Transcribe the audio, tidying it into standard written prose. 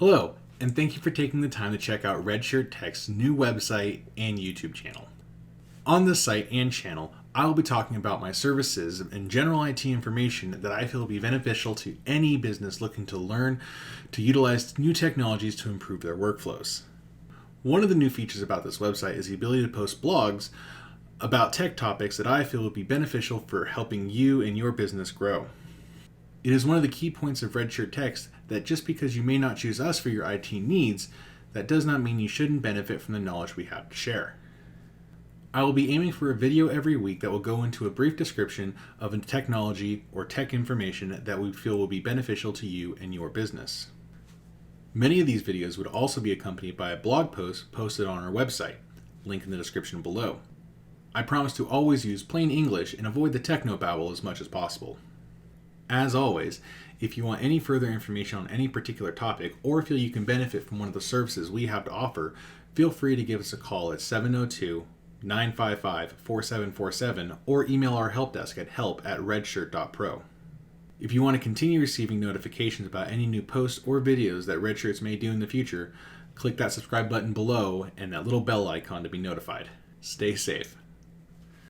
Hello, and thank you for taking the time to check out Redshirt Tech's new website and YouTube channel. On this site and channel, I will be talking about my services and general IT information that I feel will be beneficial to any business looking to learn to utilize new technologies to improve their workflows. One of the new features about this website is the ability to post blogs about tech topics that I feel would be beneficial for helping you and your business grow. It is one of the key points of Redshirt Tech that just because you may not choose us for your IT needs, that does not mean you shouldn't benefit from the knowledge we have to share. I will be aiming for a video every week that will go into a brief description of a technology or tech information that we feel will be beneficial to you and your business. Many of these videos would also be accompanied by a blog post posted on our website, link in the description below. I promise to always use plain English and avoid the technobabble as much as possible. As always, if you want any further information on any particular topic or feel you can benefit from one of the services we have to offer, feel free to give us a call at 702-955-4747 or email our help desk at help@redshirt.pro. If you want to continue receiving notifications about any new posts or videos that Redshirts may do in the future, click that subscribe button below and that little bell icon to be notified. Stay safe.